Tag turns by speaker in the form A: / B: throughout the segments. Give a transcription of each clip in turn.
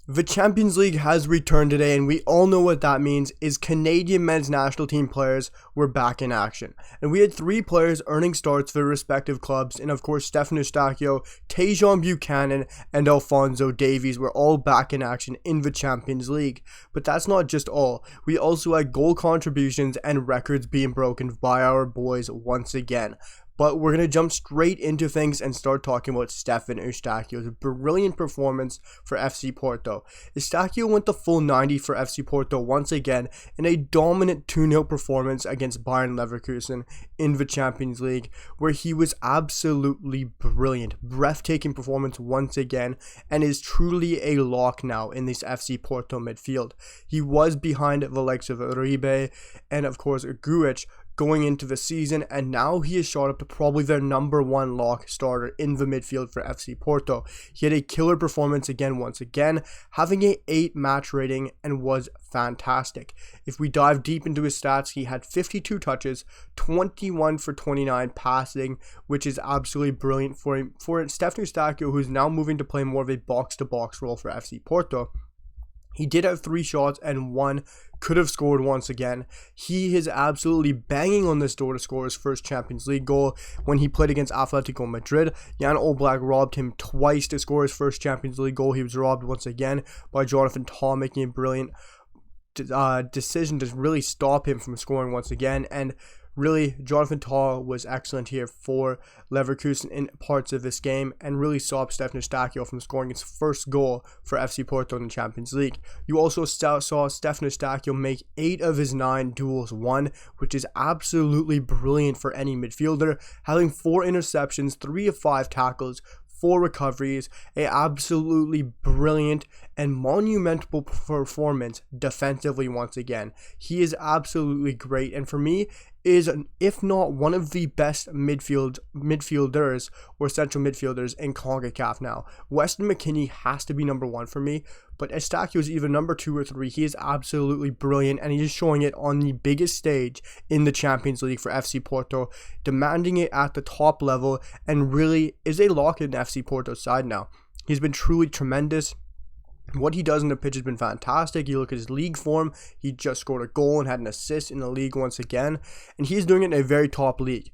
A: The Champions League has returned today, and we all know what that means is Canadian men's national team players were back in action. And we had 3 players earning starts for their respective clubs, and of course Stephen Eustaquio, Tajon Buchanan, and Alphonso Davies were all back in action in the Champions League. But that's not just all. We also had goal contributions and records being broken by our boys once again. But we're going to jump straight into things and start talking about Stephen Eustaquio's brilliant performance for FC Porto. Eustaquio went the full 90 for FC Porto once again in a dominant 2-0 performance against Bayern Leverkusen in the Champions League, where he was absolutely brilliant. Breathtaking performance once again, and is truly a lock now in this FC Porto midfield. He was behind the likes of Uribe and of course Guic going into the season, and now he is shot up to probably their number 1 lock starter in the midfield for FC Porto. He had a killer performance once again, having a 8 match rating and was fantastic. If we dive deep into his stats, he had 52 touches, 21 for 29 passing, which is absolutely brilliant for Stephen Eustaquio, who's now moving to play more of a box-to-box role for FC Porto. He did have 3 shots and 1 could have scored once again. He is absolutely banging on this door to score his first Champions League goal when he played against Atletico Madrid. Jan Oblak robbed him twice to score his first Champions League goal. He was robbed once again by Jonathan Tah, making a brilliant decision to really stop him from scoring once again. And really, Jonathan Tah was excellent here for Leverkusen in parts of this game and really stopped Stephen Eustaquio from scoring his first goal for FC Porto in the Champions League. You also saw Stephen Eustaquio make 8 of his 9 duels won, which is absolutely brilliant for any midfielder, having 4 interceptions, 3 of 5 tackles, 4 recoveries, a absolutely brilliant and monumental performance defensively once again. He is absolutely great, and for me is, if not one of the best midfielders or central midfielders in CONCACAF now. Weston McKennie has to be number 1 for me, but Eustaquio is either number 2 or 3. He is absolutely brilliant, and he is showing it on the biggest stage in the Champions League for FC Porto, demanding it at the top level, and really is a lock in FC Porto's side now. He's been truly tremendous. What he does in the pitch has been fantastic. You look at his league form, he just scored a goal and had an assist in the league once again, and he's doing it in a very top league.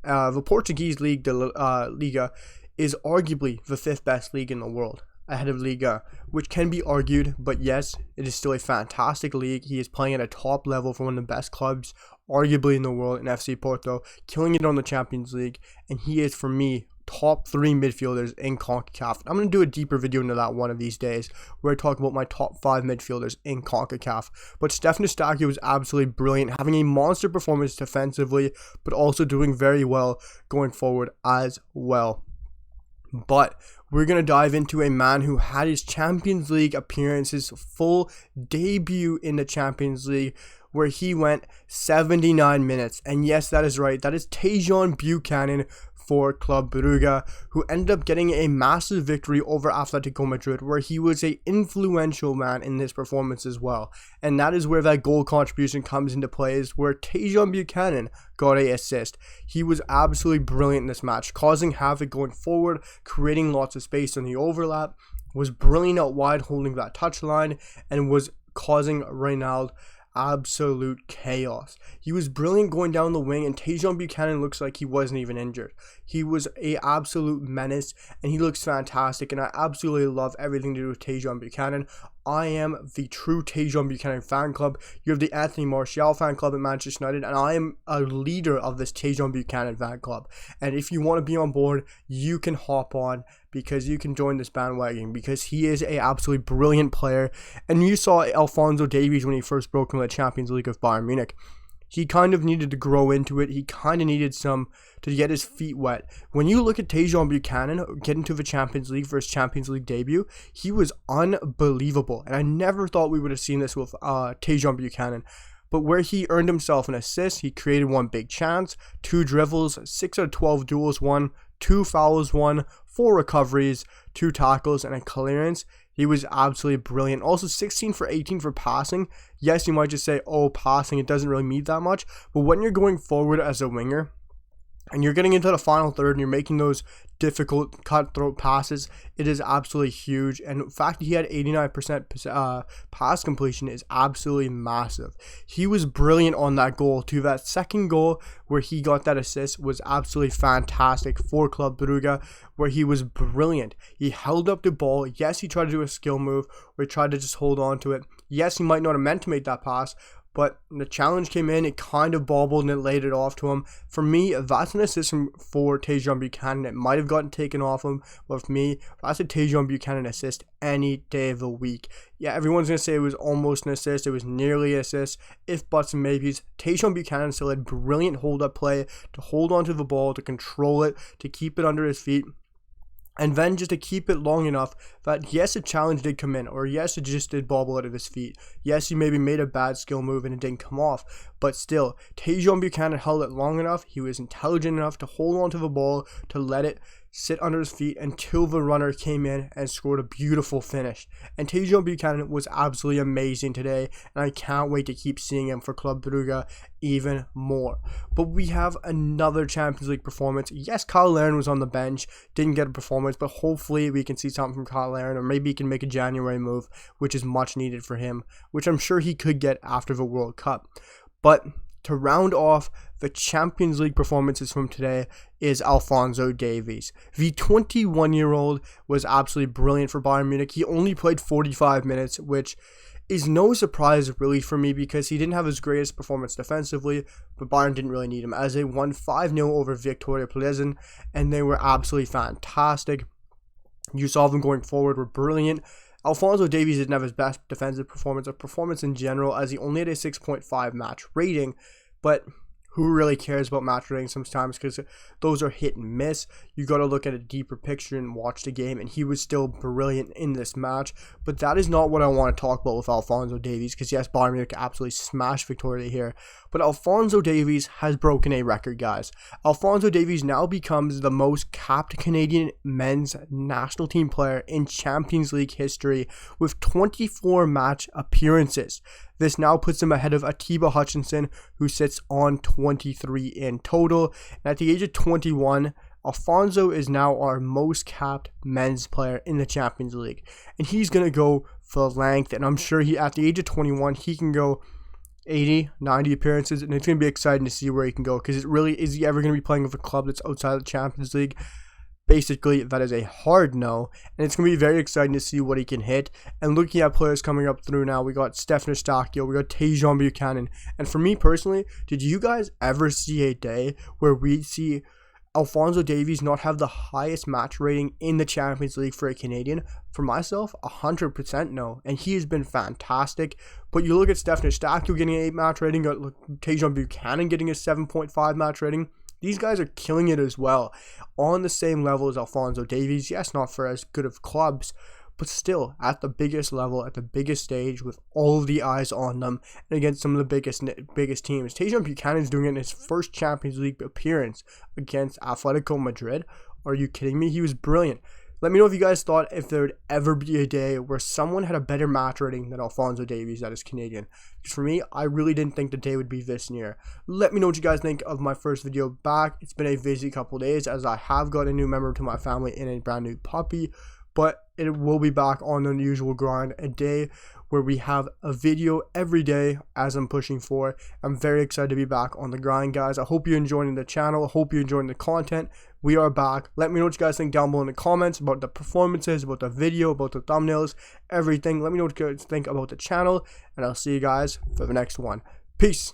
A: The Portuguese league, the Liga, is arguably the 5th best league in the world, ahead of Liga, which can be argued, but yes, it is still a fantastic league. He is playing at a top level for one of the best clubs, arguably in the world, in FC Porto, killing it on the Champions League, and he is, for me, top 3 midfielders in CONCACAF. I'm going to do a deeper video into that one of these days, where I talk about my top 5 midfielders in CONCACAF. But Stephen Eustaquio was absolutely brilliant, having a monster performance defensively, but also doing very well going forward as well. But we're going to dive into a man who had his Champions League appearances, full debut in the Champions League, where he went 79 minutes. And yes, that is right. That is Tajon Buchanan for Club Brugge, who ended up getting a massive victory over Atletico Madrid, where he was an influential man in this performance as well. And that is where that goal contribution comes into play, is where Tajon Buchanan got an assist. He was absolutely brilliant in this match, causing havoc going forward, creating lots of space on the overlap, was brilliant out wide holding that touchline, and was causing Reynald absolute chaos. He was brilliant going down the wing, and Tajon Buchanan looks like he wasn't even injured. He was a absolute menace, and he looks fantastic, and I absolutely love everything to do with Tajon Buchanan. I am the true Tajon Buchanan fan club. You have the Anthony Martial fan club at Manchester United, and I am a leader of this Tajon Buchanan fan club. And if you want to be on board, you can hop on, because you can join this bandwagon, because he is a absolutely brilliant player. And you saw Alphonso Davies when he first broke into the Champions League of Bayern Munich. He kind of needed to grow into it. He kind of needed to get his feet wet. When you look at Tajon Buchanan get into the Champions League for his Champions League debut, he was unbelievable. And I never thought we would have seen this with Tajon Buchanan. But where he earned himself an assist, he created 1 big chance, 2 dribbles, 6 out of 12 duels won, 2 fouls won, 4 recoveries, 2 tackles, and a clearance. He was absolutely brilliant. Also 16 for 18 for passing. Yes, you might just say, oh, passing, it doesn't really mean that much. But when you're going forward as a winger, and you're getting into the final third and you're making those difficult cutthroat passes, it is absolutely huge. And the fact that he had 89% pass completion is absolutely massive. He was brilliant on that goal too. That second goal where he got that assist was absolutely fantastic for Club Brugge, where he was brilliant. He held up the ball. Yes, he tried to do a skill move where he tried to just hold on to it. Yes, he might not have meant to make that pass, but the challenge came in, it kind of bobbled and it laid it off to him. For me, that's an assist for Tajon Buchanan. It might have gotten taken off him, but for me, that's a Tajon Buchanan assist any day of the week. Yeah, everyone's going to say it was almost an assist. It was nearly an assist. If buts and maybes, Tajon Buchanan still had brilliant hold-up play to hold onto the ball, to control it, to keep it under his feet. And then just to keep it long enough that yes, a challenge did come in, or yes, it just did bobble out of his feet. Yes, he maybe made a bad skill move and it didn't come off. But still, Tajon Buchanan held it long enough. He was intelligent enough to hold on to the ball, to let it sit under his feet until the runner came in and scored a beautiful finish. And Tajon Buchanan was absolutely amazing today, and I can't wait to keep seeing him for Club Brugge even more. But we have another Champions League performance. Yes, Kyle Larin was on the bench, didn't get a performance, but hopefully we can see something from Kyle Larin, or maybe he can make a January move, which is much needed for him, which I'm sure he could get after the World Cup. But to round off the Champions League performances from today is Alphonso Davies. The 21-year-old was absolutely brilliant for Bayern Munich. He only played 45 minutes, which is no surprise really for me because he didn't have his greatest performance defensively, but Bayern didn't really need him as they won 5-0 over Victoria Plzeň, and they were absolutely fantastic. You saw them going forward were brilliant. Alphonso Davies didn't have his best defensive performance or performance in general, as he only had a 6.5 match rating, but who really cares about match ratings sometimes, because those are hit and miss. You got to look at a deeper picture and watch the game, and he was still brilliant in this match. But that is not what I want to talk about with Alphonso Davies, because yes, Bayern Munich absolutely smashed Victoria here, but Alphonso Davies has broken a record, guys. Alphonso Davies now becomes the most capped Canadian men's national team player in Champions League history with 24 match appearances. This now puts him ahead of Atiba Hutchinson, who sits on 23 in total. And at the age of 21, Alphonso is now our most capped men's player in the Champions League. And he's going to go for length, and I'm sure at the age of 21, he can go 80, 90 appearances, and it's going to be exciting to see where he can go, because it really, is he ever going to be playing with a club that's outside of the Champions League? Basically, that is a hard no, and it's going to be very exciting to see what he can hit. And looking at players coming up through now, we got Stephen Eustaquio, we got Tajon Buchanan, and for me personally, did you guys ever see a day where we'd see Alphonso Davies not have the highest match rating in the Champions League for a Canadian? For myself, 100% no, and he has been fantastic. But you look at Stephen Eustaquio getting an 8 match rating, got Tajon Buchanan getting a 7.5 match rating. These guys are killing it as well, on the same level as Alphonso Davies. Yes, not for as good of clubs, but still at the biggest level, at the biggest stage, with all of the eyes on them, and against some of the biggest teams. Tajon Buchanan is doing it in his first Champions League appearance against Atletico Madrid. Are you kidding me? He was brilliant. Let me know if you guys thought if there would ever be a day where someone had a better match rating than Alphonso Davies that is Canadian. Because for me, I really didn't think the day would be this near. Let me know what you guys think of my first video back. It's been a busy couple days, as I have got a new member to my family and a brand new puppy. But it will be back on the usual grind, a day where we have a video every day as I'm pushing for. I'm very excited to be back on the grind, guys. I hope you're enjoying the channel. I hope you're enjoying the content. We are back. Let me know what you guys think down below in the comments about the performances, about the video, about the thumbnails, everything. Let me know what you guys think about the channel, and I'll see you guys for the next one. Peace.